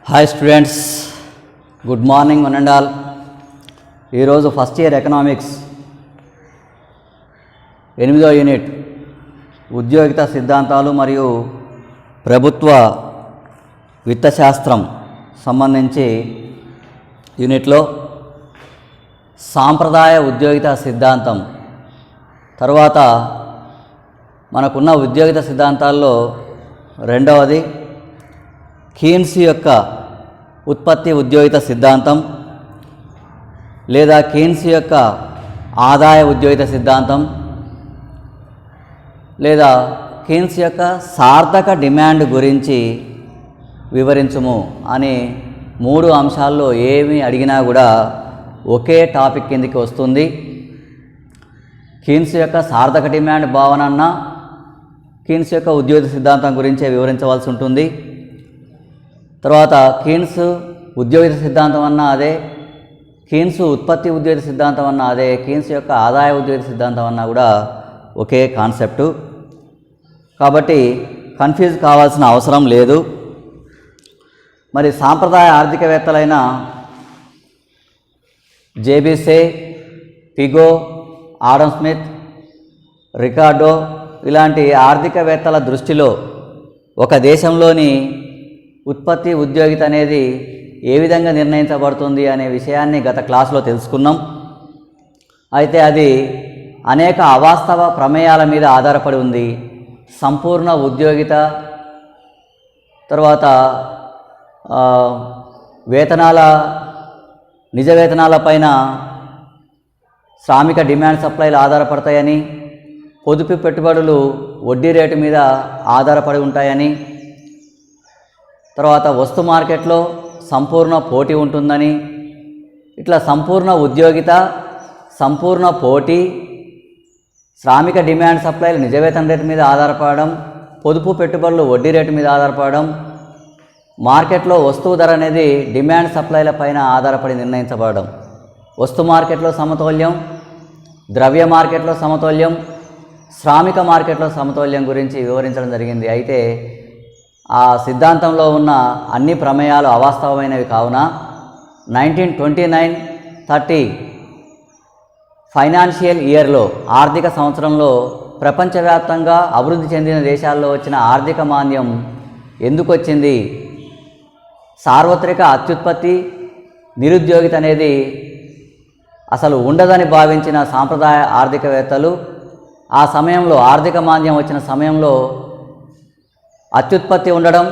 Hi students, good morning one and all. ఈరోజు first year economics 8వ unit ఉద్యోగిత సిద్ధాంతాలు మరియు ప్రభుత్వ విత్తశాస్త్రం సంబంధించి యూనిట్లో సాంప్రదాయ ఉద్యోగిత సిద్ధాంతం తర్వాత మనకున్న ఉద్యోగిత సిద్ధాంతాల్లో రెండవది కీన్స్ యొక్క ఉత్పత్తి ఉద్యోగిత సిద్ధాంతం లేదా కీన్స్ యొక్క ఆదాయ ఉద్యోగిత సిద్ధాంతం లేదా కీన్స్ యొక్క సార్థక డిమాండ్ గురించి వివరించుము అని 3 అంశాల్లో ఏమి అడిగినా కూడా ఒకే టాపిక్ కిందికి వస్తుంది. కీన్స్ యొక్క సార్థక డిమాండ్ భావన అన్న కీన్స్ యొక్క ఉద్యోగిత సిద్ధాంతం గురించే వివరించవలసి ఉంటుంది. తర్వాత కీన్స్ ఉద్యోగిత సిద్ధాంతం అన్న అదే, కీన్స్ ఉత్పత్తి ఉద్యోగిత సిద్ధాంతం అన్న అదే, కీన్స్ యొక్క ఆదాయ ఉద్యోగిత సిద్ధాంతం అన్న కూడా ఒకే కాన్సెప్టు. కాబట్టి కన్ఫ్యూజ్ కావాల్సిన అవసరం లేదు. మరి సాంప్రదాయ ఆర్థికవేత్తలైన జేబీసే, పిగో, ఆడమ్ స్మిత్, రికార్డో ఇలాంటి ఆర్థికవేత్తల దృష్టిలో ఒక దేశంలోని ఉత్పత్తి ఉద్యోగిత అనేది ఏ విధంగా నిర్ణయించబడుతుంది అనే విషయాన్ని గత క్లాసులో తెలుసుకున్నాం. అయితే అది అనేక అవాస్తవ ప్రమేయాల మీద ఆధారపడి ఉంది. సంపూర్ణ ఉద్యోగిత, తర్వాత వేతనాల నిజ వేతనాలపైన శ్రామిక డిమాండ్ సప్లైలు ఆధారపడతాయని, పొదుపు పెట్టుబడులు వడ్డీ రేటు మీద ఆధారపడి ఉంటాయని, తర్వాత వస్తు మార్కెట్లో సంపూర్ణ పోటీ ఉంటుందని, ఇట్లా సంపూర్ణ ఉద్యోగిత, సంపూర్ణ పోటీ, శ్రామిక డిమాండ్ సప్లైలు నిజ వేతన రేటు మీద ఆధారపడడం, పొదుపు పెట్టుబడులు వడ్డీ రేటు మీద ఆధారపడడం, మార్కెట్లో వస్తువు ధర అనేది డిమాండ్ సప్లైల పైన ఆధారపడి నిర్ణయించబడడం, వస్తు మార్కెట్లో సమతౌల్యం, ద్రవ్య మార్కెట్లో సమతౌల్యం, శ్రామిక మార్కెట్లో సమతౌల్యం గురించి వివరించడం జరిగింది. అయితే ఆ సిద్ధాంతంలో ఉన్న అన్ని ప్రమేయాలు అవాస్తవమైనవి కావున 1929-30 ఫైనాన్షియల్ ఇయర్లో ఆర్థిక సంవత్సరంలో ప్రపంచవ్యాప్తంగా అభివృద్ధి చెందిన దేశాల్లో వచ్చిన ఆర్థిక మాంద్యం ఎందుకు వచ్చింది, సార్వత్రిక అత్యుత్పత్తి నిరుద్యోగిత అనేది అసలు ఉండదని భావించిన సాంప్రదాయ ఆర్థికవేత్తలు ఆ సమయంలో ఆర్థిక మాంద్యం వచ్చిన సమయంలో అత్యుత్పత్తి ఉండడం,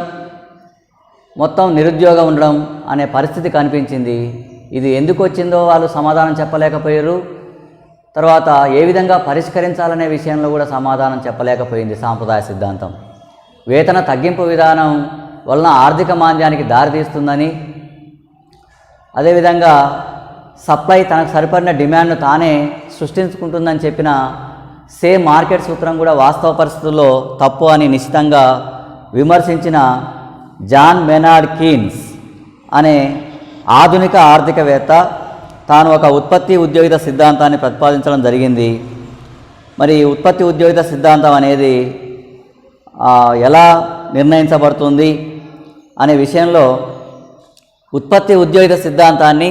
మొత్తం నిరుద్యోగం ఉండడం అనే పరిస్థితి కనిపించింది. ఇది ఎందుకు వచ్చిందో వాళ్ళు సమాధానం చెప్పలేకపోయారు. తర్వాత ఏ విధంగా పరిష్కరించాలనే విషయంలో కూడా సమాధానం చెప్పలేకపోయింది సాంప్రదాయ సిద్ధాంతం. వేతన తగ్గింపు విధానం వలన ఆర్థిక మాంద్యానికి దారితీస్తుందని, అదేవిధంగా సప్లై తనకు సరిపడిన డిమాండ్ను తానే సృష్టించుకుంటుందని చెప్పిన సేమ్ మార్కెట్ సూత్రం కూడా వాస్తవ పరిస్థితుల్లో తప్పు అని నిశ్చితంగా విమర్శించిన జాన్ మెనార్డ్ కీన్స్ అనే ఆధునిక ఆర్థికవేత్త తాను ఒక ఉత్పత్తి ఉద్యోగిత సిద్ధాంతాన్ని ప్రతిపాదించడం జరిగింది. మరి ఉత్పత్తి ఉద్యోగిత సిద్ధాంతం అనేది ఎలా నిర్ణయించబడుతుంది అనే విషయంలో ఉత్పత్తి ఉద్యోగిత సిద్ధాంతాన్ని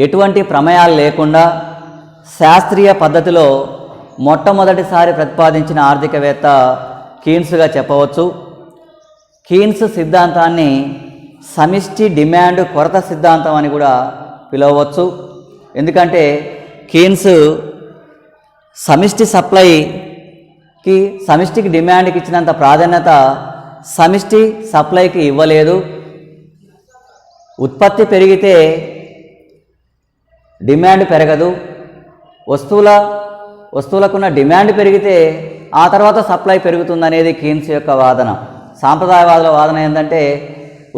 ఎటువంటి ప్రమేయాలు లేకుండా శాస్త్రీయ పద్ధతిలో మొట్టమొదటిసారి ప్రతిపాదించిన ఆర్థికవేత్త కీన్స్గా చెప్పవచ్చు. కీన్స్ సిద్ధాంతాన్ని సమిష్టి డిమాండ్ కొరత సిద్ధాంతం అని కూడా పిలవవచ్చు. ఎందుకంటే కీన్స్ సమిష్టి సప్లైకి సమిష్టికి డిమాండ్కి ఇచ్చినంత ప్రాధాన్యత సమిష్టి సప్లైకి ఇవ్వలేదు. ఉత్పత్తి పెరిగితే డిమాండ్ పెరగదు, వస్తువులకున్న డిమాండ్ పెరిగితే ఆ తర్వాత సప్లై పెరుగుతుందనేది కీన్స్ యొక్క వాదన. సాంప్రదాయవాదుల వాదన ఏంటంటే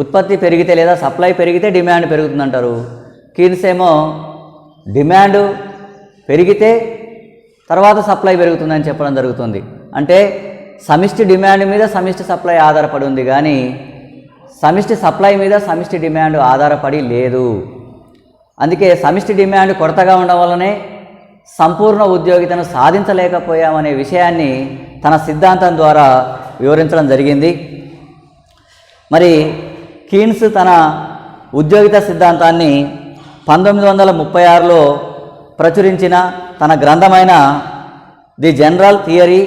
ఉత్పత్తి పెరిగితే లేదా సప్లై పెరిగితే డిమాండ్ పెరుగుతుందంటారు. కీన్స్ ఏమో డిమాండ్ పెరిగితే తర్వాత సప్లై పెరుగుతుందని చెప్పడం జరుగుతుంది. అంటే సమిష్టి డిమాండ్ మీద సమిష్టి సప్లై ఆధారపడి ఉంది, కానీ సమిష్టి సప్లై మీద సమిష్టి డిమాండ్ ఆధారపడి లేదు. అందుకే సమిష్టి డిమాండ్ కొరతగా ఉండడం వల్లనే సంపూర్ణ ఉద్యోగితను సాధించలేకపోయామనే విషయాన్ని తన సిద్ధాంతం ద్వారా వివరించడం జరిగింది. మరి కీన్స్ తన ఉద్యోగిత సిద్ధాంతాన్ని 1936లో ప్రచురించిన తన గ్రంథమైన the general theory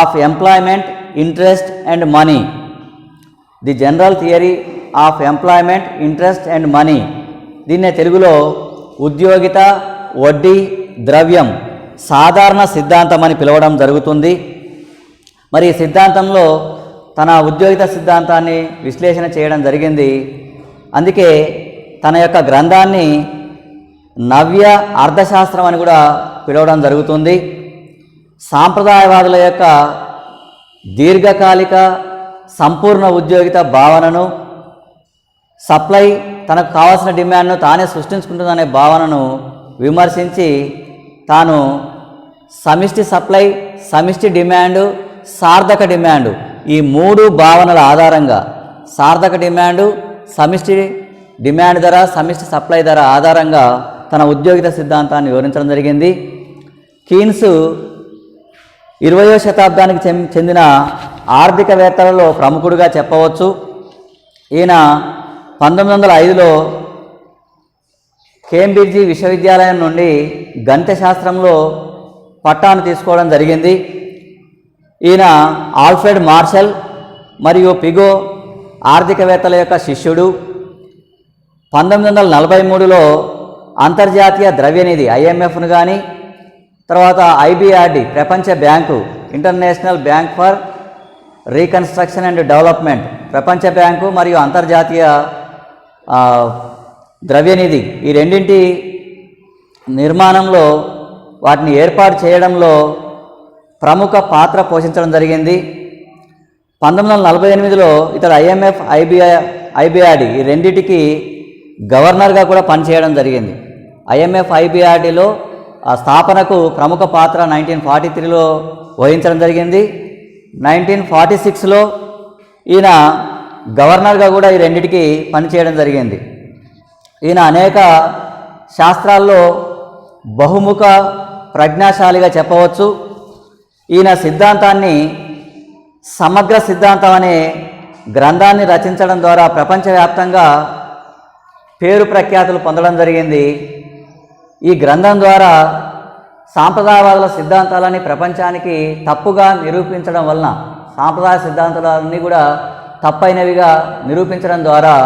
of employment, interest and money, the general theory of employment, interest and money, దీన్నే తెలుగులో ఉద్యోగిత, వడ్డీ, ద్రవ్యం సాధారణ సిద్ధాంతం అని పిలవడం జరుగుతుంది. మరి ఈ సిద్ధాంతంలో తన ఉద్యోగిత సిద్ధాంతాన్ని విశ్లేషణ చేయడం జరిగింది. అందుకే తన యొక్క గ్రంథాన్ని నవ్య అర్థశాస్త్రం అని కూడా పిలవడం జరుగుతుంది. సాంప్రదాయవాదుల యొక్క దీర్ఘకాలిక సంపూర్ణ ఉద్యోగిత భావనను, సప్లై తనకు కావాల్సిన డిమాండ్ను తానే సృష్టించుకుంటుందనే భావనను విమర్శించి తాను సమిష్టి సప్లై, సమిష్టి డిమాండు, సార్థక డిమాండు ఈ 3 భావనల ఆధారంగా, సార్థక డిమాండు, సమిష్టి డిమాండ్ ధర, సమిష్టి సప్లై ధర ఆధారంగా తన ఉద్యోగిత సిద్ధాంతాన్ని వివరించడం జరిగింది. కీన్స్ 20వ శతాబ్దానికి చెందిన ఆర్థికవేత్తలలో ప్రముఖుడిగా చెప్పవచ్చు. ఈయన 1905లో కేంబ్రిడ్జి విశ్వవిద్యాలయం నుండి గణిత శాస్త్రంలో పట్టాను తీసుకోవడం జరిగింది. ఈయన ఆల్ఫ్రెడ్ మార్షల్ మరియు పిగో ఆర్థికవేత్తల యొక్క శిష్యుడు. 1943లో అంతర్జాతీయ ద్రవ్యనిధి IMFను కానీ, తర్వాత IBRD ప్రపంచ bank, international bank for reconstruction and development, ప్రపంచ బ్యాంకు మరియు అంతర్జాతీయ ద్రవ్యనిధి ఈ రెండింటి నిర్మాణంలో, వాటిని ఏర్పాటు చేయడంలో ప్రముఖ పాత్ర పోషించడం జరిగింది. 1948లో ఇతడు IMF, IBRD ఈ రెండింటికి గవర్నర్గా కూడా పనిచేయడం జరిగింది. IMF, IBRDలో ఆ స్థాపనకు ప్రముఖ పాత్ర 1943లో వహించడం జరిగింది. 1946లో ఈయన గవర్నర్గా కూడా ఈ రెండింటికి పనిచేయడం జరిగింది. ఈయన అనేక శాస్త్రాల్లో బహుముఖ ప్రజ్ఞాశాలిగా చెప్పవచ్చు. ఈయన సిద్ధాంతాన్ని సమగ్ర సిద్ధాంతం అనే గ్రంథాన్ని రచించడం ద్వారా ప్రపంచవ్యాప్తంగా పేరు ప్రఖ్యాతులు పొందడం జరిగింది. ఈ గ్రంథం ద్వారా సాంప్రదాయవాదుల సిద్ధాంతాలని ప్రపంచానికి తప్పుగా నిరూపించడం వలన, సాంప్రదాయ సిద్ధాంతాలన్నీ కూడా తప్పైనవిగా నిరూపించడం ద్వారా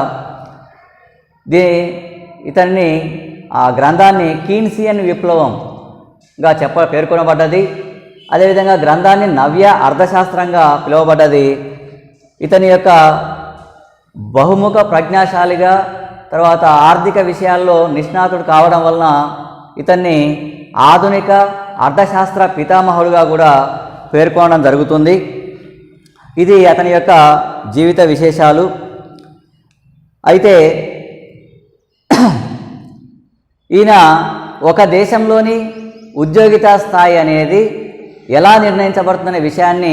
ఇతన్ని ఆ గ్రంథాన్ని కీన్సియన్ విప్లవంగా పేర్కొనబడ్డది. అదేవిధంగా గ్రంథాన్ని నవ్య అర్థశాస్త్రంగా పిలువబడ్డది. ఇతని యొక్క బహుముఖ ప్రజ్ఞాశాలిగా, తర్వాత ఆర్థిక విషయాల్లో నిష్ణాతుడు కావడం వలన ఇతన్ని ఆధునిక అర్థశాస్త్ర పితామహుడుగా కూడా పేర్కొనడం జరుగుతుంది. ఇది అతని యొక్క జీవిత విశేషాలు. అయితే ఈయన ఒక దేశంలోని ఉద్యోగిత స్థాయి అనేది ఎలా నిర్ణయించబడుతుందనే విషయాన్ని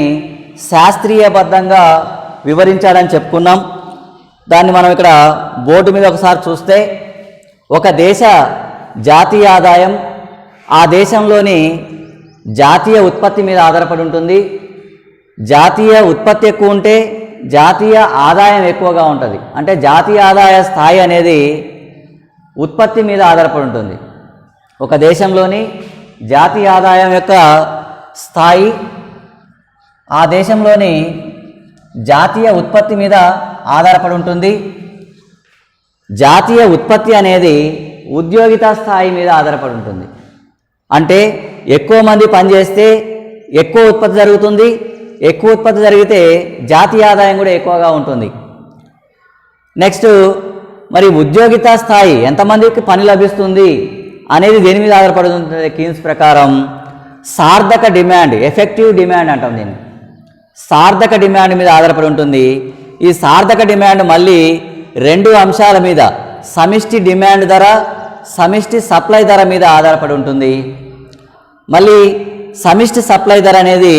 శాస్త్రీయబద్ధంగా వివరించాడని చెప్పుకున్నాం. దాన్ని మనం ఇక్కడ బోర్డు మీద ఒకసారి చూస్తే, ఒక దేశ జాతీయ ఆదాయం ఆ దేశంలోని జాతీయ ఉత్పత్తి మీద ఆధారపడి ఉంటుంది. జాతీయ ఉత్పత్తి ఎక్కువ ఉంటే జాతీయ ఆదాయం ఎక్కువగా ఉంటుంది. అంటే జాతీయ ఆదాయ స్థాయి అనేది ఉత్పత్తి మీద ఆధారపడి ఉంటుంది. ఒక దేశంలోని జాతీయ ఆదాయం యొక్క స్థాయి ఆ దేశంలోని జాతీయ ఉత్పత్తి మీద ఆధారపడి ఉంటుంది. జాతీయ ఉత్పత్తి అనేది ఉద్యోగిత స్థాయి మీద ఆధారపడి ఉంటుంది. అంటే ఎక్కువ మంది పనిచేస్తే ఎక్కువ ఉత్పత్తి జరుగుతుంది. ఎక్కువ ఉత్పత్తి జరిగితే జాతీయ ఆదాయం కూడా ఎక్కువగా ఉంటుంది. నెక్స్ట్, మరి ఉద్యోగిత స్థాయి ఎంతమందికి పని లభిస్తుంది అనేది దేని మీద ఆధారపడి ఉంటుంది? కీన్స్ ప్రకారం సార్థక డిమాండ్, ఎఫెక్టివ్ డిమాండ్ అంటాం దీన్ని. సార్థక డిమాండ్ మీద ఆధారపడి ఉంటుంది. ఈ సార్థక డిమాండ్ మళ్ళీ 2 అంశాల మీద, సమిష్టి డిమాండ్ ధర, సమిష్టి సప్లై ధర మీద ఆధారపడి ఉంటుంది. మళ్ళీ సమిష్టి సప్లై ధర అనేది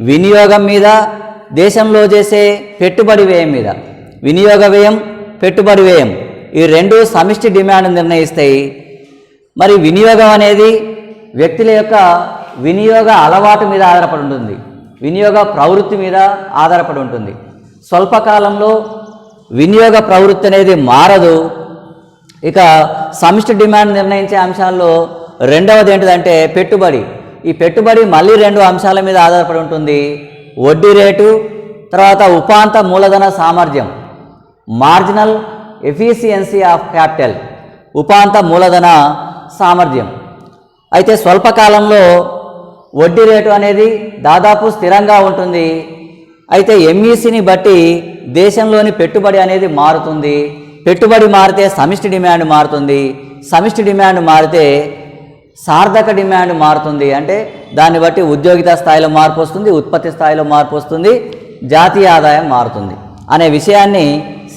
వినియోగం మీద, దేశంలో చేసే పెట్టుబడి వ్యయం మీద. వినియోగ వ్యయం, పెట్టుబడి వ్యయం ఈ 2 సమిష్టి డిమాండ్ నిర్ణయిస్తాయి. మరి వినియోగం అనేది వ్యక్తుల యొక్క వినియోగ అలవాటు మీద ఆధారపడి ఉంటుంది. వినియోగ ప్రవృత్తి మీద ఆధారపడి ఉంటుంది. స్వల్పకాలంలో వినియోగ ప్రవృత్తి అనేది మారదు. ఇక సమిష్టి డిమాండ్ నిర్ణయించే అంశాల్లో రెండవది ఏంటిదంటే పెట్టుబడి. ఈ పెట్టుబడి మళ్ళీ రెండు అంశాల మీద ఆధారపడి ఉంటుంది. వడ్డీ రేటు, తర్వాత ఉపాంత మూలధన సామర్థ్యం, మార్జినల్ ఎఫిషియన్సీ ఆఫ్ క్యాపిటల్, ఉపాంత మూలధన సామర్థ్యం. అయితే స్వల్పకాలంలో వడ్డీ రేటు అనేది దాదాపు స్థిరంగా ఉంటుంది. అయితే ఎంఈసిని బట్టి దేశంలోని పెట్టుబడి అనేది మారుతుంది. పెట్టుబడి మారితే సమిష్టి డిమాండ్ మారుతుంది. సమిష్టి డిమాండ్ మారితే సార్థక డిమాండ్ మారుతుంది. అంటే దాన్ని బట్టి ఉద్యోగిత స్థాయిలో మార్పు వస్తుంది, ఉత్పత్తి స్థాయిలో మార్పు వస్తుంది, జాతీయ ఆదాయం మారుతుంది అనే విషయాన్ని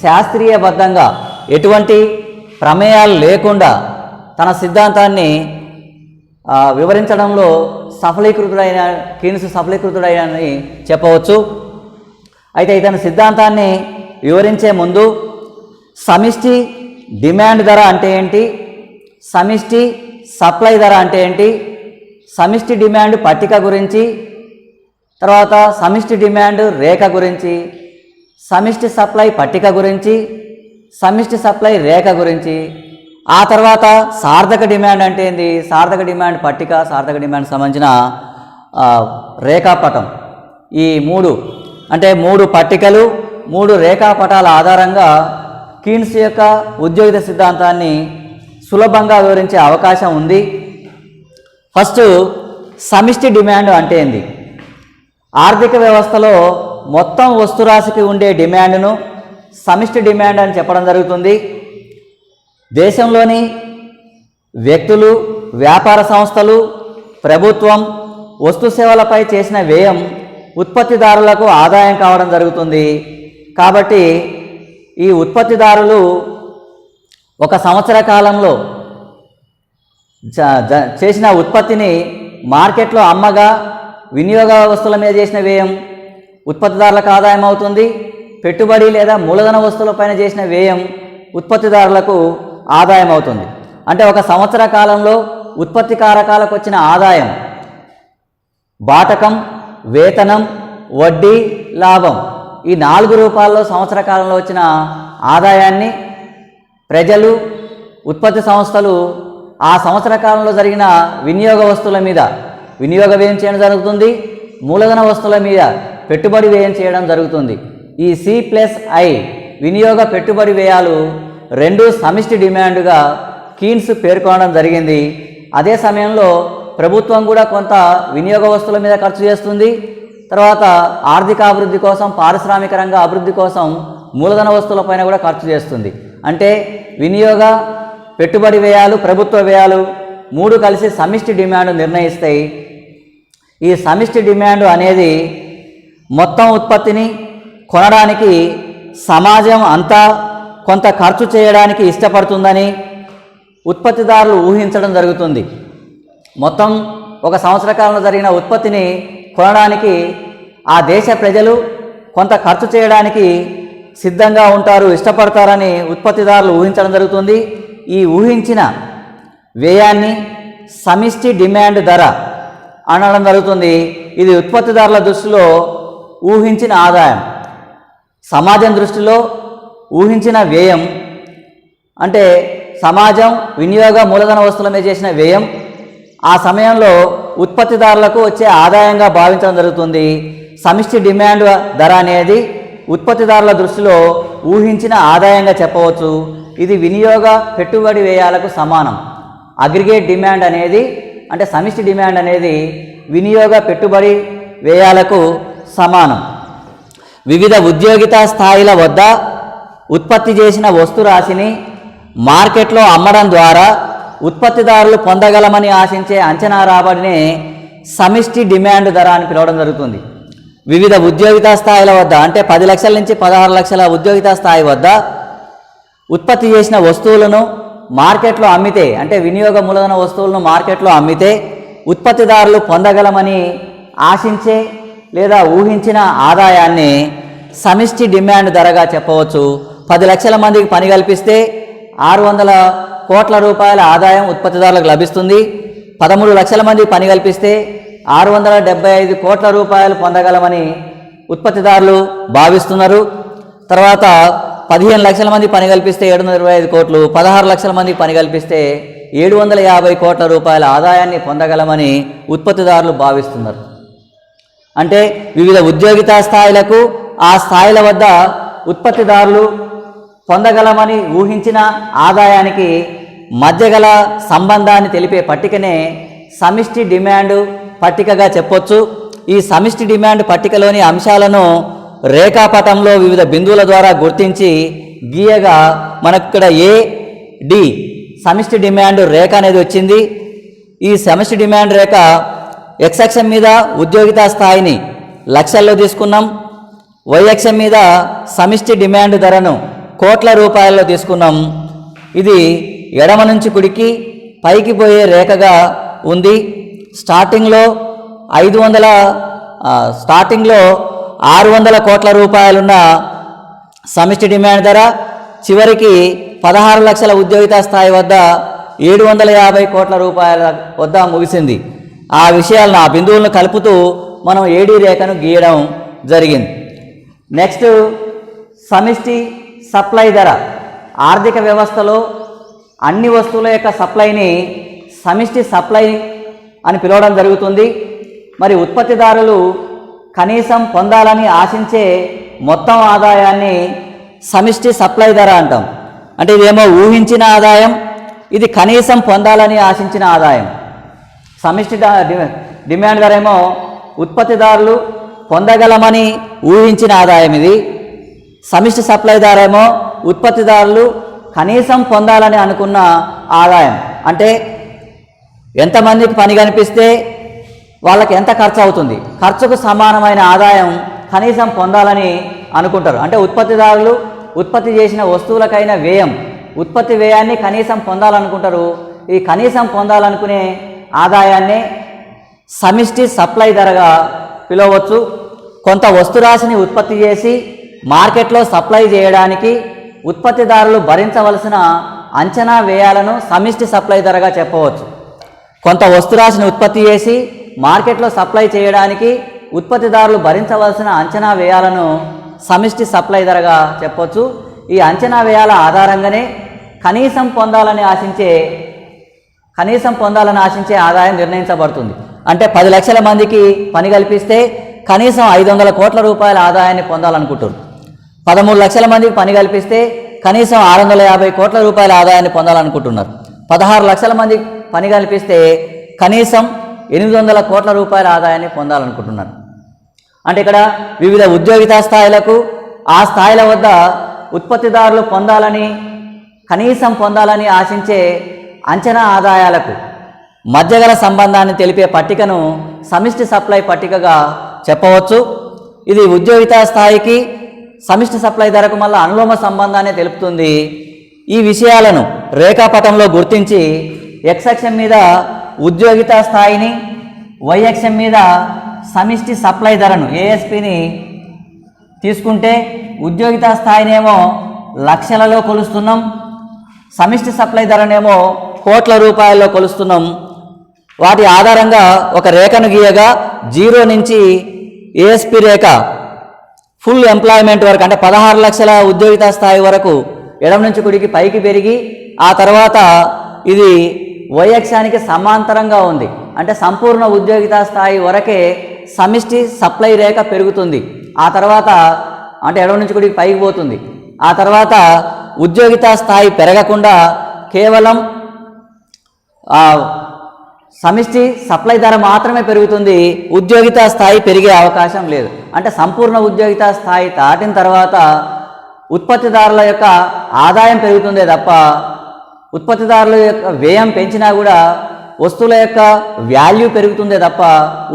శాస్త్రీయబద్ధంగా ఎటువంటి ప్రమేయాలు లేకుండా తన సిద్ధాంతాన్ని వివరించడంలో కీన్స్ సఫలీకృతుడైనని చెప్పవచ్చు. అయితే ఇతని సిద్ధాంతాన్ని వివరించే ముందు సమిష్టి డిమాండ్ ధర అంటే ఏంటి, సమిష్టి సప్లై ధర అంటే ఏంటి, సమిష్టి డిమాండ్ పట్టిక గురించి, తర్వాత సమిష్టి డిమాండ్ రేఖ గురించి, సమిష్టి సప్లై పట్టిక గురించి, సమిష్టి సప్లై రేఖ గురించి, ఆ తర్వాత సార్థక డిమాండ్ అంటే ఏంది, సార్థక డిమాండ్ పట్టిక, సార్థక డిమాండ్ సంబంధించిన రేఖాపటం. ఈ మూడు అంటే మూడు పట్టికలు, మూడు రేఖాపటాల ఆధారంగా కీన్స్ యొక్క ఉద్యోగిత సిద్ధాంతాన్ని సులభంగా వివరించే అవకాశం ఉంది. ఫస్ట్ సమిష్టి డిమాండ్ అంటే ఏంది? ఆర్థిక వ్యవస్థలో మొత్తం వస్తురాశికి ఉండే డిమాండ్ను సమిష్టి డిమాండ్ అని చెప్పడం జరుగుతుంది. దేశంలోని వ్యక్తులు, వ్యాపార సంస్థలు, ప్రభుత్వం వస్తు సేవలపై చేసిన వ్యయం ఉత్పత్తిదారులకు ఆదాయం కావడం జరుగుతుంది. కాబట్టి ఈ ఉత్పత్తిదారులు ఒక సంవత్సర కాలంలో చేసిన ఉత్పత్తిని మార్కెట్లో అమ్మగా వినియోగ వస్తువుల మీద చేసిన వ్యయం ఉత్పత్తిదారులకు ఆదాయం అవుతుంది. పెట్టుబడి లేదా మూలధన వస్తువులపైన చేసిన వ్యయం ఉత్పత్తిదారులకు ఆదాయం అవుతుంది. అంటే ఒక సంవత్సర కాలంలో ఉత్పత్తి కారకాలకు వచ్చిన ఆదాయం బాటకం, వేతనం, వడ్డీ, లాభం ఈ 4 రూపాల్లో సంవత్సర కాలంలో వచ్చిన ఆదాయాన్ని ప్రజలు, ఉత్పత్తి సంస్థలు ఆ సంవత్సర కాలంలో జరిగిన వినియోగ వస్తువుల మీద వినియోగ వ్యయం చేయడం జరుగుతుంది. మూలధన వస్తువుల మీద పెట్టుబడి వ్యయం చేయడం జరుగుతుంది. ఈ C+I వినియోగ పెట్టుబడి వ్యయాలు రెండు సమిష్టి డిమాండ్గా కీన్స్ పేర్కొనడం జరిగింది. అదే సమయంలో ప్రభుత్వం కూడా కొంత వినియోగ వస్తువుల మీద ఖర్చు చేస్తుంది. తర్వాత ఆర్థిక అభివృద్ధి కోసం, పారిశ్రామిక రంగ అభివృద్ధి కోసం మూలధన వస్తువులపైన కూడా ఖర్చు చేస్తుంది. అంటే వినియోగ పెట్టుబడి వ్యయాలు, ప్రభుత్వ వ్యయాలు మూడు కలిసి సమిష్టి డిమాండ్ నిర్ణయిస్తాయి. ఈ సమిష్టి డిమాండ్ అనేది మొత్తం ఉత్పత్తిని కొనడానికి సమాజం అంతా కొంత ఖర్చు చేయడానికి ఇష్టపడుతుందని ఉత్పత్తిదారులు ఊహించడం జరుగుతుంది. మొత్తం ఒక సంవత్సర కాలంలో జరిగిన ఉత్పత్తిని కొనడానికి ఆ దేశ ప్రజలు కొంత ఖర్చు చేయడానికి సిద్ధంగా ఉంటారు, ఇష్టపడతారని ఉత్పత్తిదారులు ఊహించడం జరుగుతుంది. ఈ ఊహించిన వ్యయాన్ని సమిష్టి డిమాండ్ ధర అనడం జరుగుతుంది. ఇది ఉత్పత్తిదారుల దృష్టిలో ఊహించిన ఆదాయం, సమాజం దృష్టిలో ఊహించిన వ్యయం. అంటే సమాజం వినియోగ మూలధన వస్తువుల మీద చేసిన వ్యయం ఆ సమయంలో ఉత్పత్తిదారులకు వచ్చే ఆదాయంగా భావించడం జరుగుతుంది. సమిష్టి డిమాండ్ ధర అనేది ఉత్పత్తిదారుల దృష్టిలో ఊహించిన ఆదాయంగా చెప్పవచ్చు. ఇది వినియోగ పెట్టుబడి వ్యయాలకు సమానం. అగ్రిగేట్ డిమాండ్ అనేది అంటే సమిష్టి డిమాండ్ అనేది వినియోగ పెట్టుబడి వ్యయాలకు సమానం. వివిధ ఉద్యోగిత స్థాయిల వద్ద ఉత్పత్తి చేసిన వస్తు రాశిని మార్కెట్లో అమ్మడం ద్వారా ఉత్పత్తిదారులు పొందగలమని ఆశించే అంచనా రాబడినే సమిష్టి డిమాండ్ ధర అని పిలవడం జరుగుతుంది. వివిధ ఉద్యోగిత స్థాయిల వద్ద అంటే 10 లక్షల నుంచి 16 లక్షల ఉద్యోగిత స్థాయి వద్ద ఉత్పత్తి చేసిన వస్తువులను మార్కెట్లో అమ్మితే, అంటే వినియోగ మూలధన వస్తువులను మార్కెట్లో అమ్మితే ఉత్పత్తిదారులు పొందగలమని ఆశించే లేదా ఊహించిన ఆదాయాన్ని సమిష్టి డిమాండ్ ధరగా చెప్పవచ్చు. 10 లక్షల మందికి పని కల్పిస్తే 600 కోట్ల రూపాయల ఆదాయం ఉత్పత్తిదారులకు లభిస్తుంది. 13 లక్షల మందికి పని కల్పిస్తే 675 కోట్ల రూపాయలు పొందగలమని ఉత్పత్తిదారులు భావిస్తున్నారు. తర్వాత 15 లక్షల మంది పని కల్పిస్తే 725 కోట్లు, 16 లక్షల మందికి పని కల్పిస్తే 750 కోట్ల రూపాయల ఆదాయాన్ని పొందగలమని ఉత్పత్తిదారులు భావిస్తున్నారు. అంటే వివిధ ఉద్యోగితా స్థాయిలకు ఆ స్థాయిల వద్ద ఉత్పత్తిదారులు పొందగలమని ఊహించిన ఆదాయానికి మధ్య గల సంబంధాన్ని తెలిపే పట్టికనే సమిష్టి డిమాండ్ పట్టికగా చెప్పొచ్చు. ఈ సమిష్టి డిమాండ్ పట్టికలోని అంశాలను రేఖాపటంలో వివిధ బిందువుల ద్వారా గుర్తించి గీయగా మనకు ఇక్కడ AD సమిష్టి డిమాండ్ రేఖ అనేది వచ్చింది. ఈ సమిష్టి డిమాండ్ రేఖ X అక్షం మీద ఉద్యోగితా స్థాయిని లక్షల్లో తీసుకున్నాం, Y అక్షం మీద సమిష్టి డిమాండ్ ధరను కోట్ల రూపాయల్లో తీసుకున్నాం. ఇది ఎడమ నుంచి కుడికి పైకి పోయే రేఖగా ఉంది. స్టార్టింగ్లో 600 కోట్ల రూపాయలున్న సమిష్టి డిమాండ్ ధర చివరికి 16 లక్షల ఉద్యోగితా స్థాయి వద్ద 750 కోట్ల రూపాయల వద్ద ముగిసింది. ఆ విషయాలను, ఆ బిందువులను కలుపుతూ మనం AD రేఖను గీయడం జరిగింది. నెక్స్ట్ సమిష్టి సప్లై ధర. ఆర్థిక వ్యవస్థలో అన్ని వస్తువుల యొక్క సప్లైని సమిష్టి సప్లై అని పిలవడం జరుగుతుంది. మరి ఉత్పత్తిదారులు కనీసం పొందాలని ఆశించే మొత్తం ఆదాయాన్ని సమిష్టి సప్లై ధర అంటాం. అంటే ఇదేమో ఊహించిన ఆదాయం, ఇది కనీసం పొందాలని ఆశించిన ఆదాయం. సమిష్టి డిమాండ్ ధర ఏమో ఉత్పత్తిదారులు పొందగలమని ఊహించిన ఆదాయం ఇది. సమిష్టి సప్లై ధర ఏమో ఉత్పత్తిదారులు కనీసం పొందాలని అనుకున్న ఆదాయం. అంటే ఎంతమందికి పని కనిపిస్తే వాళ్ళకి ఎంత ఖర్చు అవుతుంది, ఖర్చుకు సమానమైన ఆదాయం కనీసం పొందాలని అనుకుంటారు. అంటే ఉత్పత్తిదారులు ఉత్పత్తి చేసిన వస్తువులకైన వ్యయం, ఉత్పత్తి వ్యయాన్ని కనీసం పొందాలనుకుంటారు. ఈ కనీసం పొందాలనుకునే ఆదాయాన్నే సమిష్టి సప్లై ధరగా పిలవచ్చు. కొంత వస్తురాశిని ఉత్పత్తి చేసి మార్కెట్లో సప్లై చేయడానికి ఉత్పత్తిదారులు భరించవలసిన అంచనా వ్యయాలను సమిష్టి సప్లై ధరగా చెప్పవచ్చు. కొంత వస్తురాశిని ఉత్పత్తి చేసి మార్కెట్లో సప్లై చేయడానికి ఉత్పత్తిదారులు భరించవలసిన అంచనా వ్యయాలను సమిష్టి సప్లై ధరగా చెప్పవచ్చు. ఈ అంచనా వ్యయాల ఆధారంగానే కనీసం పొందాలని ఆశించే ఆదాయం నిర్ణయించబడుతుంది. అంటే 10 లక్షల మందికి పని కల్పిస్తే కనీసం 500 కోట్ల రూపాయల ఆదాయాన్ని పొందాలనుకుంటారు. 13 లక్షల మందికి పని కల్పిస్తే కనీసం 650 కోట్ల రూపాయల ఆదాయాన్ని పొందాలనుకుంటున్నారు. 16 లక్షల మందికి పని కల్పిస్తే కనీసం 800 కోట్ల రూపాయల ఆదాయాన్ని పొందాలనుకుంటున్నారు. అంటే ఇక్కడ వివిధ ఉద్యోగితా స్థాయిలకు ఆ స్థాయిల వద్ద ఉత్పత్తిదారులు కనీసం పొందాలని ఆశించే అంచనా ఆదాయాలకు మధ్యగల సంబంధాన్ని తెలిపే పట్టికను సమిష్టి సప్లై పట్టికగా చెప్పవచ్చు. ఇది ఉద్యోగితా స్థాయికి సమిష్టి సప్లై ధరకు మళ్ళీ అనులోమ సంబంధాన్ని తెలుపుతుంది. ఈ విషయాలను రేఖాపటంలో గుర్తించి X అక్షం మీద ఉద్యోగితా స్థాయిని, Y అక్షం మీద సమిష్టి సప్లై ధరను ASPని తీసుకుంటే ఉద్యోగితా స్థాయినేమో లక్షలలో కొలుస్తున్నాం, సమిష్టి సప్లై ధరనేమో కోట్ల రూపాయల్లో కొలుస్తున్నాం. వాటి ఆధారంగా ఒక రేఖను గీయగా 0 నుంచి ASP రేఖ ఫుల్ ఎంప్లాయ్మెంట్ వరకు, అంటే 16 లక్షల ఉద్యోగితా స్థాయి వరకు ఎడమ నుంచి కుడికి పైకి పెరిగి ఆ తర్వాత ఇది Y అక్షానికి సమాంతరంగా ఉంది. అంటే సంపూర్ణ ఉద్యోగితా స్థాయి వరకే సమిష్టి సప్లై రేఖ పెరుగుతుంది. ఆ తర్వాత అంటే ఎడమ నుంచి కుడికి పైకి పోతుంది. ఆ తర్వాత ఉద్యోగితా స్థాయి పెరగకుండా కేవలం సమిష్టి సప్లై ధర మాత్రమే పెరుగుతుంది. ఉద్యోగితా స్థాయి పెరిగే అవకాశం లేదు. అంటే సంపూర్ణ ఉద్యోగితా స్థాయి దాటిన తర్వాత ఉత్పత్తిదారుల యొక్క ఆదాయం పెరుగుతుందే తప్ప ఉత్పత్తిదారుల యొక్క వ్యయం పెంచినా కూడా వస్తువుల యొక్క వాల్యూ పెరుగుతుందే తప్ప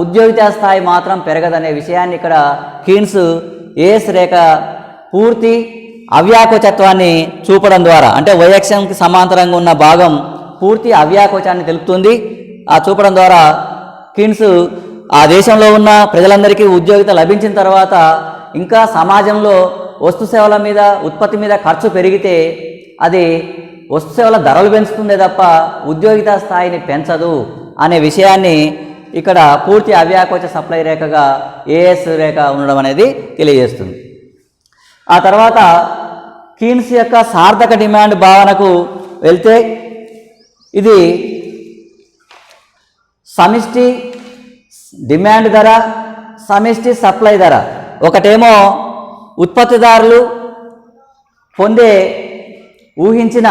ఉద్యోగితా స్థాయి మాత్రం పెరగదనే విషయాన్ని ఇక్కడ కీన్స్ AS రేఖ పూర్తి అవ్యాకోచత్వాన్ని చూపడం ద్వారా, అంటే Y అక్షంకి సమాంతరంగా ఉన్న భాగం పూర్తి అవ్యాకోచాన్ని తెలుపుతుంది. ఆ చూపడం ద్వారా కీన్స్ ఆ దేశంలో ఉన్న ప్రజలందరికీ ఉద్యోగిత లభించిన తర్వాత ఇంకా సమాజంలో వస్తు సేవల మీద, ఉత్పత్తి మీద ఖర్చు పెరిగితే అది వస్తు సేవల ధరలు పెంచుతుందే తప్ప ఉద్యోగితా స్థాయిని పెంచదు అనే విషయాన్ని ఇక్కడ పూర్తి అవ్యాకోచ సప్లై రేఖగా AS రేఖ ఉండడం అనేది తెలియజేస్తుంది. ఆ తర్వాత కీన్స్ యొక్క సార్థక డిమాండ్ భావనకు వెళ్తే ఇది సమిష్టి డిమాండ్ ధర, సమిష్టి సప్లై ధర. ఒకటేమో ఉత్పత్తిదారులు పొందే ఊహించిన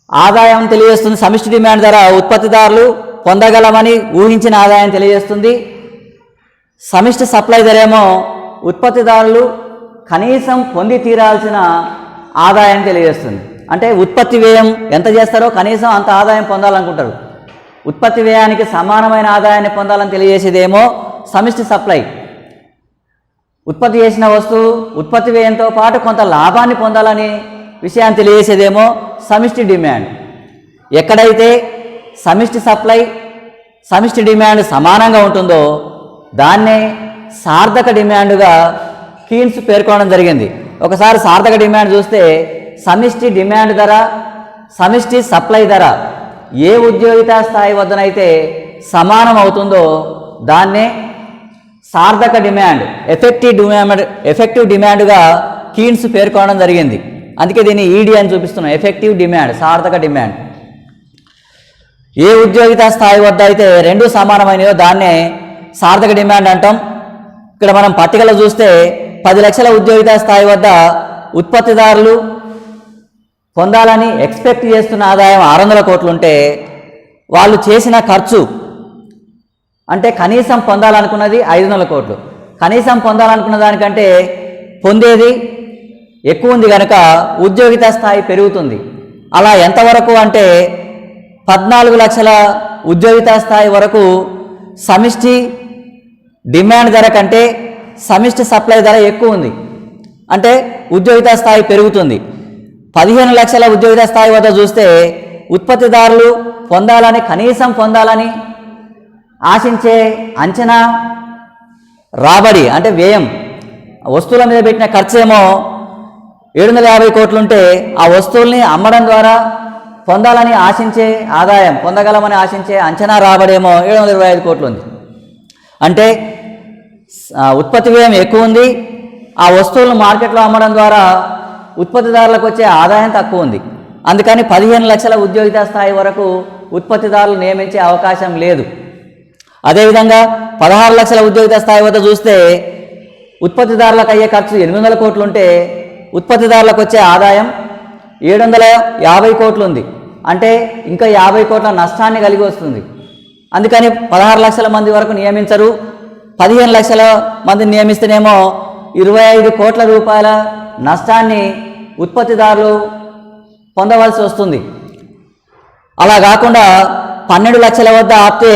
ఆదాయం తెలియజేస్తుంది. సమిష్టి డిమాండ్ ధర ఉత్పత్తిదారులు పొందగలమని ఊహించిన ఆదాయం తెలియజేస్తుంది. సమిష్టి సప్లై ధర ఏమో ఉత్పత్తిదారులు కనీసం పొంది తీరాల్సిన ఆదాయం తెలియజేస్తుంది. అంటే ఉత్పత్తి వ్యయం ఎంత చేస్తారో కనీసం అంత ఆదాయం పొందాలనుకుంటారు. ఉత్పత్తి వ్యయానికి సమానమైన ఆదాయాన్ని పొందాలని తెలియజేసేదేమో సమిష్టి సప్లై. ఉత్పత్తి చేసిన వస్తువు ఉత్పత్తి వ్యయంతో పాటు కొంత లాభాన్ని పొందాలని విషయాన్ని తెలియజేసేదేమో సమిష్టి డిమాండ్. ఎక్కడైతే సమిష్టి సప్లై, సమిష్టి డిమాండ్ సమానంగా ఉంటుందో దాన్నే సార్థక డిమాండ్గా కీన్స్ పేర్కొనడం జరిగింది. ఒకసారి సార్థక డిమాండ్ చూస్తే సమిష్టి డిమాండ్ ధర, సమిష్టి సప్లై ధర ఏ ఉద్యోగితా స్థాయి వద్దనైతే సమానం అవుతుందో దాన్నే సార్థక డిమాండ్, ఎఫెక్టివ్ డిమాండ్గా కీన్స్ పేర్కొనడం జరిగింది. అందుకే దీన్ని ఈడీ అని చూపిస్తున్నాం, ఎఫెక్టివ్ డిమాండ్, సార్థక డిమాండ్. ఏ ఉద్యోగితా స్థాయి వద్ద అయితే రెండు సమానమైనయో దాన్నే సార్థక డిమాండ్ అంటాం. ఇక్కడ మనం పట్టికలో చూస్తే 10 లక్షల ఉద్యోగితా స్థాయి వద్ద ఉత్పత్తిదారులు పొందాలని ఎక్స్పెక్ట్ చేస్తున్న ఆదాయం 600 కోట్లుంటే వాళ్ళు చేసిన ఖర్చు అంటే కనీసం పొందాలనుకున్నది 500 కోట్లు. కనీసం పొందాలనుకున్న దానికంటే పొందేది ఎక్కువ ఉంది కనుక ఉద్యోగితా స్థాయి పెరుగుతుంది. అలా ఎంతవరకు అంటే 14 లక్షల ఉద్యోగితా స్థాయి వరకు సమిష్టి డిమాండ్ ధర కంటే సమిష్టి సప్లై ధర ఎక్కువ ఉంది. అంటే ఉద్యోగితా స్థాయి పెరుగుతుంది. 15 లక్షల ఉద్యోగితా స్థాయి వద్ద చూస్తే ఉత్పత్తిదారులు పొందాలని, కనీసం పొందాలని ఆశించే అంచనా రాబడి అంటే వ్యయం, వస్తువుల మీద పెట్టిన ఖర్చు ఏమో 750 కోట్లుంటే ఆ వస్తువుల్ని అమ్మడం ద్వారా పొందాలని ఆశించే ఆదాయం, పొందగలమని ఆశించే అంచనా రాబడేమో 725 కోట్లు ఉంది. అంటే ఉత్పత్తి వ్యయం ఎక్కువ ఉంది, ఆ వస్తువులను మార్కెట్లో అమ్మడం ద్వారా ఉత్పత్తిదారులకు వచ్చే ఆదాయం తక్కువ ఉంది. అందుకని 15 లక్షల ఉద్యోగితా స్థాయి వరకు ఉత్పత్తిదారులు నియమించే అవకాశం లేదు. అదేవిధంగా 16 లక్షల ఉద్యోగితా స్థాయి వద్ద చూస్తే ఉత్పత్తిదారులకు అయ్యే ఖర్చు 800 కోట్లుంటే ఉత్పత్తిదారులకు వచ్చే ఆదాయం 750 కోట్లు ఉంది. అంటే ఇంకా 50 కోట్ల నష్టాన్ని కలిగి వస్తుంది. అందుకని 16 లక్షల మంది వరకు నియమించరు. 15 లక్షల మందిని నియమిస్తేనేమో 25 కోట్ల రూపాయల నష్టాన్ని ఉత్పత్తిదారులు పొందవలసి వస్తుంది. అలా కాకుండా 12 లక్షల వద్ద ఆపితే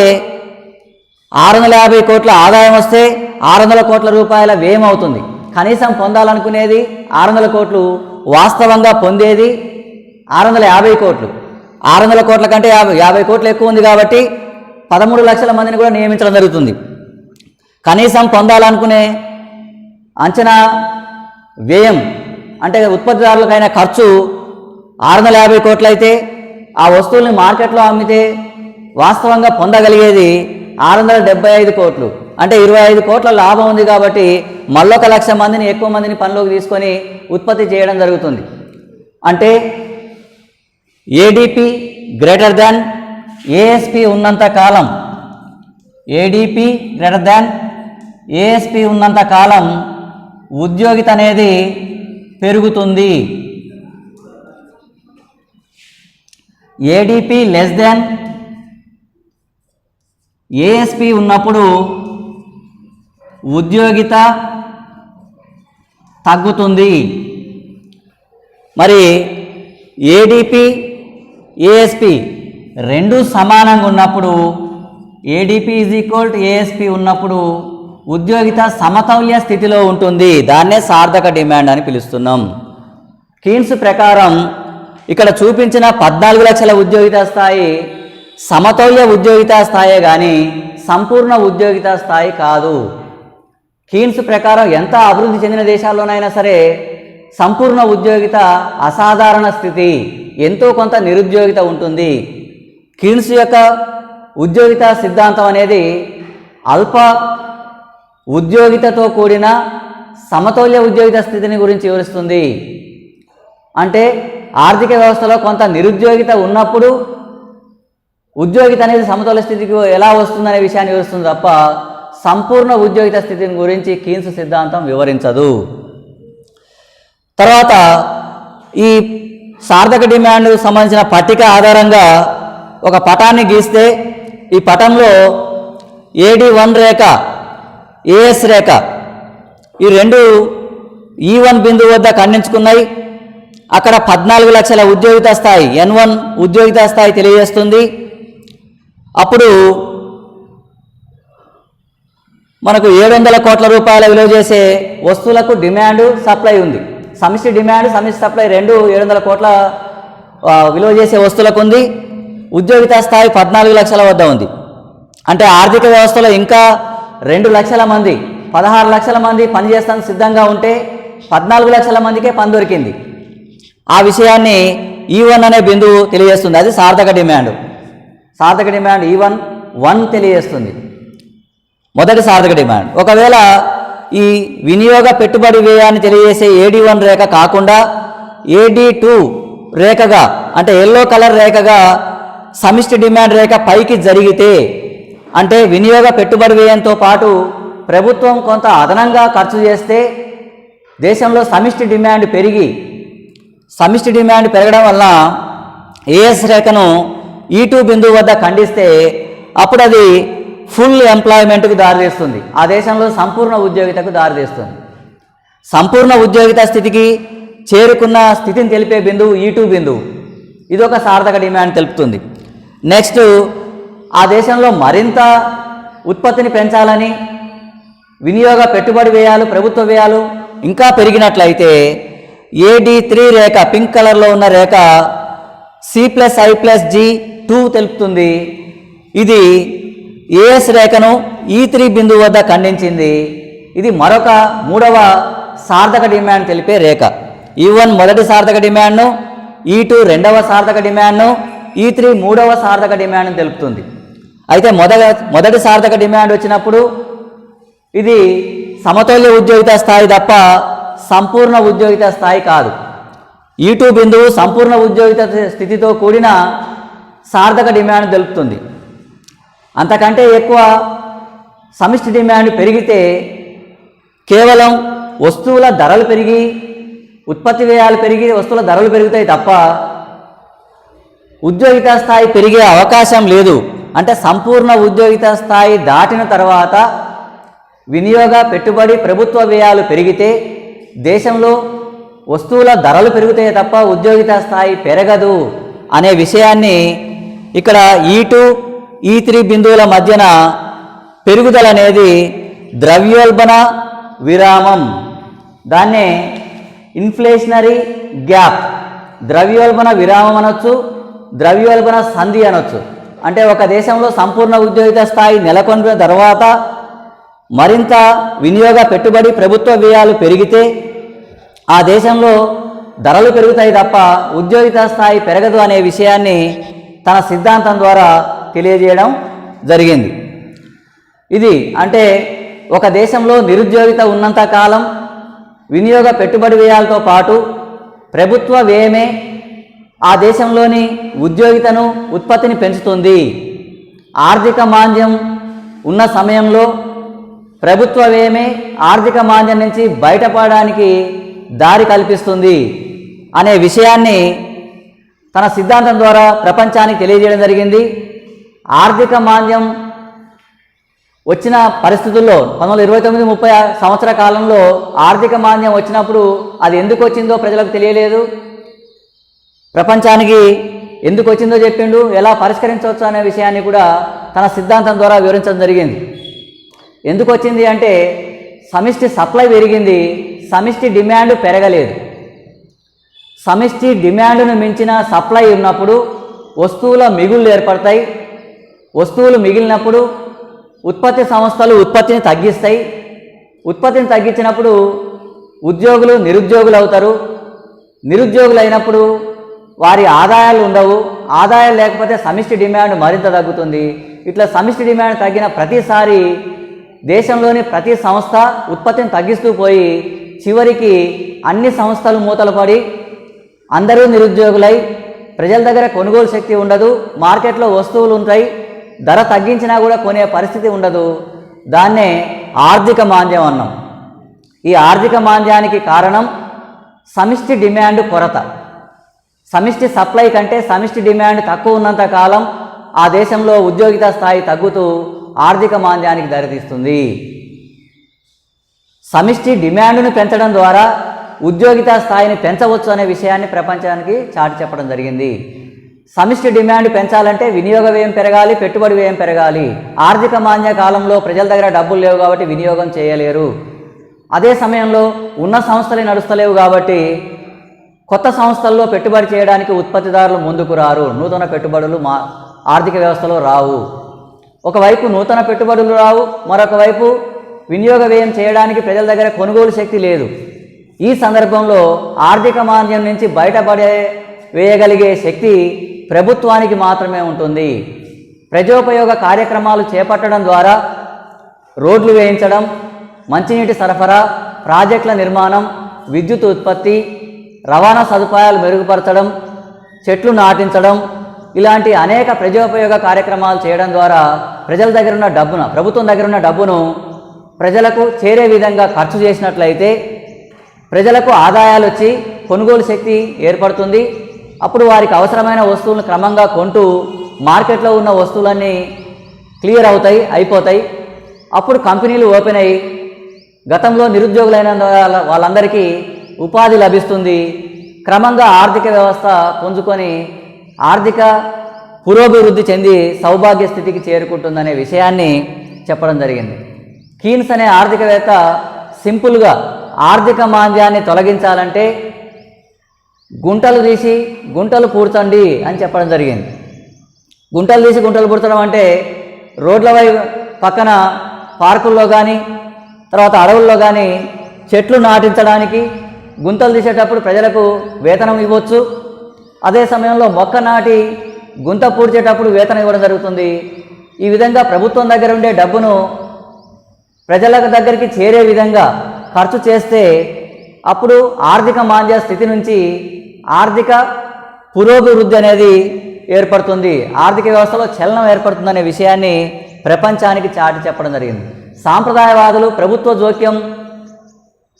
650 కోట్ల ఆదాయం వస్తే 600 కోట్ల రూపాయల వ్యయం అవుతుంది. కనీసం పొందాలనుకునేది 600 కోట్లు, వాస్తవంగా పొందేది 650 కోట్లు. 600 కోట్ల కంటే 50 కోట్లు ఎక్కువ ఉంది కాబట్టి 13 లక్షల మందిని కూడా నియమించడం జరుగుతుంది. కనీసం పొందాలనుకునే అంచనా వ్యయం అంటే ఉత్పత్తిదారులకైన ఖర్చు 650 కోట్లు అయితే ఆ వస్తువుల్ని మార్కెట్లో అమ్మితే వాస్తవంగా పొందగలిగేది 675 కోట్లు. అంటే 25 కోట్ల లాభం ఉంది కాబట్టి మళ్ళొక 1,00,000 మందిని, ఎక్కువ మందిని పనిలోకి తీసుకొని ఉత్పత్తి చేయడం జరుగుతుంది. అంటే ఏడిపి గ్రేటర్ దాన్ ఏఎస్పి ఉన్నంత కాలం, ఏడిపి గ్రేటర్ దాన్ ఏఎస్పి ఉన్నంత కాలం ఉద్యోగిత అనేది పెరుగుతుంది. ఏడిపి లెస్ దాన్ ఏఎస్పి ఉన్నప్పుడు ఉద్యోగిత తగ్గుతుంది. మరి ఏడిపి ఏఎస్పి రెండు సమానంగా ఉన్నప్పుడు, ADP is equal to ASP ఉన్నప్పుడు ఉద్యోగిత సమతౌల్య స్థితిలో ఉంటుంది. దాన్నే సార్థక డిమాండ్ అని పిలుస్తున్నాం. కీన్స్ ప్రకారం ఇక్కడ చూపించిన 14 లక్షల ఉద్యోగిత స్థాయి సమతౌల్య ఉద్యోగిత స్థాయే కానీ సంపూర్ణ ఉద్యోగిత స్థాయి కాదు. కీన్స్ ప్రకారం ఎంత అభివృద్ధి చెందిన దేశాల్లోనైనా సరే సంపూర్ణ ఉద్యోగిత అసాధారణ స్థితి, ఎంతో కొంత నిరుద్యోగిత ఉంటుంది. కీన్స్ యొక్క ఉద్యోగిత సిద్ధాంతం అనేది అల్ప ఉద్యోగితతో కూడిన సమతౌల్య ఉద్యోగిత స్థితిని గురించి వివరిస్తుంది. అంటే ఆర్థిక వ్యవస్థలో కొంత నిరుద్యోగిత ఉన్నప్పుడు ఉద్యోగిత అనేది సమతౌల్య స్థితికి ఎలా వస్తుందనే విషయాన్ని వివరిస్తుంది తప్ప సంపూర్ణ ఉద్యోగిత స్థితిని గురించి కీన్స్ సిద్ధాంతం వివరించదు. తర్వాత ఈ సార్థక డిమాండ్ సంబంధించిన పట్టిక ఆధారంగా ఒక పటాన్ని గీస్తే ఈ పటంలో AD1 రేఖ, AS రేఖ ఈ రెండు E1 బిందువు వద్ద ఖండించుకున్నాయి. అక్కడ 14 లక్షల ఉద్యోగిత స్థాయి N1 ఉద్యోగిత స్థాయి తెలియజేస్తుంది. అప్పుడు మనకు 700 కోట్ల రూపాయల విలువ చేసే వస్తువులకు డిమాండ్ సప్లై ఉంది. సమిష్టి డిమాండ్ సమిష్టి సప్లై రెండు 700 కోట్ల విలువ చేసే వస్తువులకు ఉంది. ఉద్యోగిత స్థాయి 14 లక్షల వద్ద ఉంది. అంటే ఆర్థిక వ్యవస్థలో ఇంకా 2 లక్షల మంది 16 లక్షల మంది పనిచేస్తానికి సిద్ధంగా ఉంటే 14 లక్షల మందికే పని దొరికింది. ఆ విషయాన్ని E1 అనే బిందువు తెలియజేస్తుంది. అది సార్థక డిమాండ్. సార్థక డిమాండ్ E1 తెలియజేస్తుంది, మొదటి సార్థక డిమాండ్. ఒకవేళ ఈ వినియోగ పెట్టుబడి వ్యయాన్ని తెలియజేసే AD1 రేఖ కాకుండా AD2 రేఖగా అంటే ఎల్లో కలర్ రేఖగా సమిష్టి డిమాండ్ రేఖ పైకి జరిగితే, అంటే వినియోగ పెట్టుబడి వ్యయంతో పాటు ప్రభుత్వం కొంత అదనంగా ఖర్చు చేస్తే దేశంలో సమిష్టి డిమాండ్ పెరగడం వల్ల AS రేఖను E2 బిందువు వద్ద ఖండిస్తే అప్పుడు అది ఫుల్ ఎంప్లాయ్మెంట్కు దారితీస్తుంది. ఆ దేశంలో సంపూర్ణ ఉద్యోగితకు దారితీస్తుంది. సంపూర్ణ ఉద్యోగిత స్థితికి చేరుకున్న స్థితిని తెలిపే బిందువు E2 బిందువు. ఇదొక సార్థక డిమాండ్ తెలుపుతుంది. నెక్స్ట్, ఆ దేశంలో మరింత ఉత్పత్తిని పెంచాలని వినియోగ పెట్టుబడి వ్యయాలు ప్రభుత్వ వ్యయాలు ఇంకా పెరిగినట్లయితే AD3 రేఖ పింక్ కలర్లో ఉన్న రేఖ C+I+G2 తెలుపుతుంది. ఇది AS రేఖను E3 బిందువు వద్ద ఖండించింది. ఇది మరొక మూడవ సార్థక డిమాండ్ తెలిపే రేఖ. E1 మొదటి సార్థక డిమాండ్ను, E2 రెండవ సార్థక డిమాండ్ను, E3 మూడవ సార్థక డిమాండ్ను తెలుపుతుంది. అయితే మొదటి సార్థక డిమాండ్ వచ్చినప్పుడు ఇది సమతౌల్య ఉద్యోగిత స్థాయి తప్ప సంపూర్ణ ఉద్యోగిత స్థాయి కాదు. E2 బిందువు సంపూర్ణ ఉద్యోగిత స్థితితో కూడిన సార్థక డిమాండ్ తెలుపుతుంది. అంతకంటే ఎక్కువ సమిష్టి డిమాండ్ పెరిగితే కేవలం వస్తువుల ధరలు పెరిగి ఉత్పత్తి వ్యయాలు పెరిగి వస్తువుల ధరలు పెరుగుతాయి తప్ప ఉద్యోగిత స్థాయి పెరిగే అవకాశం లేదు. అంటే సంపూర్ణ ఉద్యోగిత స్థాయి దాటిన తర్వాత వినియోగ పెట్టుబడి ప్రభుత్వ వ్యయాలు పెరిగితే దేశంలో వస్తువుల ధరలు పెరుగుతాయి తప్ప ఉద్యోగిత స్థాయి పెరగదు అనే విషయాన్ని ఇక్కడ E2, E3 బిందువుల మధ్యన పెరుగుదల అనేది ద్రవ్యోల్బణ విరామం, దాన్నే ఇన్ఫ్లేషనరీ గ్యాప్, ద్రవ్యోల్బణ విరామం అనొచ్చు, ద్రవ్యోల్బణ సంధి అనొచ్చు. అంటే ఒక దేశంలో సంపూర్ణ ఉద్యోగిత స్థాయి నెలకొన్న తర్వాత మరింత వినియోగ పెట్టుబడి ప్రభుత్వ వ్యయాలు పెరిగితే ఆ దేశంలో ధరలు పెరుగుతాయి తప్ప ఉద్యోగిత స్థాయి పెరగదు అనే విషయాన్ని తన సిద్ధాంతం ద్వారా తెలియజేయడం జరిగింది. ఇది అంటే ఒక దేశంలో నిరుద్యోగిత ఉన్నంత కాలం వినియోగ పెట్టుబడి వ్యయాలతో పాటు ప్రభుత్వ వ్యయమే ఆ దేశంలోని ఉద్యోగితను ఉత్పత్తిని పెంచుతుంది. ఆర్థిక మాంద్యం ఉన్న సమయంలో ప్రభుత్వ వ్యయమే ఆర్థిక మాంద్యం నుంచి బయటపడడానికి దారి కల్పిస్తుంది అనే విషయాన్ని తన సిద్ధాంతం ద్వారా ప్రపంచానికి తెలియజేయడం జరిగింది. ఆర్థిక మాంద్యం వచ్చిన పరిస్థితుల్లో 1929-30 సంవత్సర కాలంలో ఆర్థిక మాంద్యం వచ్చినప్పుడు అది ఎందుకు వచ్చిందో ప్రజలకు తెలియలేదు. ప్రపంచానికి ఎందుకు వచ్చిందో చెప్పిండు, ఎలా పరిష్కరించవచ్చు అనే విషయాన్ని కూడా తన సిద్ధాంతం ద్వారా వివరించడం జరిగింది. ఎందుకు వచ్చింది అంటే సమిష్టి సప్లై పెరిగింది, సమిష్టి డిమాండ్ పెరగలేదు. సమిష్టి డిమాండ్ను మించిన సప్లై ఉన్నప్పుడు వస్తువుల మిగుళ్ళు ఏర్పడతాయి. వస్తువులు మిగిలినప్పుడు ఉత్పత్తి సంస్థలు ఉత్పత్తిని తగ్గిస్తాయి. ఉత్పత్తిని తగ్గించినప్పుడు ఉద్యోగులు నిరుద్యోగులు అవుతారు. నిరుద్యోగులు అయినప్పుడు వారి ఆదాయాలు ఉండవు. ఆదాయాలు లేకపోతే సమిష్టి డిమాండ్ మరింత తగ్గుతుంది. ఇట్లా సమిష్టి డిమాండ్ తగ్గిన ప్రతిసారి దేశంలోని ప్రతి సంస్థ ఉత్పత్తిని తగ్గిస్తూ పోయి చివరికి అన్ని సంస్థలు మూతలు పడి అందరూ నిరుద్యోగులై ప్రజల దగ్గర కొనుగోలు శక్తి ఉండదు, మార్కెట్లో వస్తువులు ఉంటాయి, ధర తగ్గించినా కూడా కొనే పరిస్థితి ఉండదు. దాన్నే ఆర్థిక మాంద్యం అన్నాం. ఈ ఆర్థిక మాంద్యానికి కారణం సమిష్టి డిమాండ్ కొరత. సమిష్టి సప్లై కంటే సమిష్టి డిమాండ్ తక్కువ ఉన్నంత కాలం ఆ దేశంలో ఉద్యోగిత స్థాయి తగ్గుతూ ఆర్థిక మాంద్యానికి దారితీస్తుంది. సమిష్టి డిమాండ్ను పెంచడం ద్వారా ఉద్యోగిత స్థాయిని పెంచవచ్చు అనే విషయాన్ని ప్రపంచానికి చాటి చెప్పడం జరిగింది. సమిష్టి డిమాండ్ పెంచాలంటే వినియోగ వ్యయం పెరగాలి, పెట్టుబడి వ్యయం పెరగాలి. ఆర్థిక మాంద్య కాలంలో ప్రజల దగ్గర డబ్బులు లేవు కాబట్టి వినియోగం చేయలేరు. అదే సమయంలో ఉన్న సంస్థలే నడుస్తలేవు కాబట్టి కొత్త సంస్థల్లో పెట్టుబడి చేయడానికి ఉత్పత్తిదారులు ముందుకు రారు. నూతన పెట్టుబడులు ఆర్థిక వ్యవస్థలో రావు. ఒకవైపు నూతన పెట్టుబడులు రావు, మరొక వైపు వినియోగ వ్యయం చేయడానికి ప్రజల దగ్గర కొనుగోలు శక్తి లేదు. ఈ సందర్భంలో ఆర్థిక మాంద్యం నుంచి బయటపడే వేయగలిగే శక్తి ప్రభుత్వానికి మాత్రమే ఉంటుంది. ప్రజోపయోగ కార్యక్రమాలు చేపట్టడం ద్వారా రోడ్లు వేయించడం, మంచినీటి సరఫరా, ప్రాజెక్టుల నిర్మాణం, విద్యుత్ ఉత్పత్తి, రవాణా సదుపాయాలు మెరుగుపరచడం, చెట్లు నాటించడం ఇలాంటి అనేక ప్రజోపయోగ కార్యక్రమాలు చేయడం ద్వారా ప్రజల దగ్గర ఉన్న డబ్బును, ప్రభుత్వం దగ్గర ఉన్న డబ్బును ప్రజలకు చేరే విధంగా ఖర్చు చేసినట్లయితే ప్రజలకు ఆదాయాలు వచ్చి కొనుగోలు శక్తి ఏర్పడుతుంది. అప్పుడు వారికి అవసరమైన వస్తువులను క్రమంగా కొంటూ మార్కెట్లో ఉన్న వస్తువులన్నీ క్లియర్ అయిపోతాయి. అప్పుడు కంపెనీలు ఓపెన్ అయ్యి గతంలో నిరుద్యోగులైన వాళ్ళందరికీ ఉపాధి లభిస్తుంది. క్రమంగా ఆర్థిక వ్యవస్థ పుంజుకొని ఆర్థిక పురోభివృద్ధి చెంది సౌభాగ్య స్థితికి చేరుకుంటుందనే విషయాన్ని చెప్పడం జరిగింది. కీన్స్ అనే ఆర్థికవేత్త సింపుల్గా ఆర్థిక మాంద్యాన్ని తొలగించాలంటే గుంటలు తీసి గుంటలు పూడ్చండి అని చెప్పడం జరిగింది. గుంటలు తీసి గుంటలు పూడ్చడం అంటే రోడ్ల పక్కన పార్కుల్లో కానీ తర్వాత అడవుల్లో కానీ చెట్లు నాటించడానికి గుంతలు తీసేటప్పుడు ప్రజలకు వేతనం ఇవ్వచ్చు. అదే సమయంలో మొక్క నాటి గుంత పూడ్చేటప్పుడు వేతనం ఇవ్వడం జరుగుతుంది. ఈ విధంగా ప్రభుత్వం దగ్గర ఉండే డబ్బును ప్రజల దగ్గరికి చేరే విధంగా ఖర్చు చేస్తే అప్పుడు ఆర్థిక మాంద్య స్థితి నుంచి ఆర్థిక పురోభివృద్ధి అనేది ఏర్పడుతుంది, ఆర్థిక వ్యవస్థలో చలనం ఏర్పడుతుందనే విషయాన్ని ప్రపంచానికి చాటి చెప్పడం జరిగింది. సాంప్రదాయవాదులు ప్రభుత్వ జోక్యం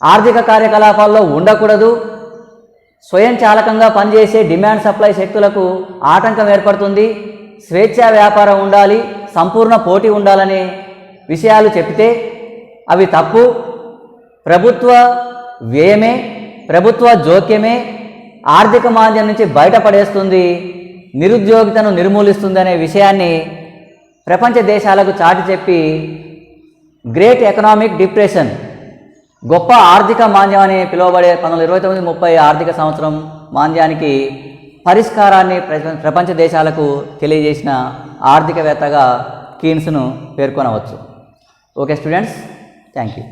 ఆర్థిక కార్యకలాపాల్లో ఉండకూడదు, స్వయంచాలకంగా పనిచేసే డిమాండ్ సప్లై శక్తులకు ఆటంకం ఏర్పడుతుంది, స్వేచ్ఛా వ్యాపారం ఉండాలి, సంపూర్ణ పోటీ ఉండాలనే విషయాలు చెప్తే అవి తప్పు. ప్రభుత్వ వ్యయమే, ప్రభుత్వ జోక్యమే ఆర్థిక మాంద్యం నుంచి బయటపడేస్తుంది, నిరుద్యోగితను నిర్మూలిస్తుంది అనే విషయాన్ని ప్రపంచ దేశాలకు చాటి చెప్పి గ్రేట్ ఎకనామిక్ డిప్రెషన్, గొప్ప ఆర్థిక మాంద్యం అని పిలువబడే 1929-30 ఆర్థిక సంవత్సరం మాంద్యానికి పరిష్కారాన్ని ప్రపంచ దేశాలకు తెలియజేసిన ఆర్థికవేత్తగా కీన్స్ను పేర్కొనవచ్చు. Okay students, thank you.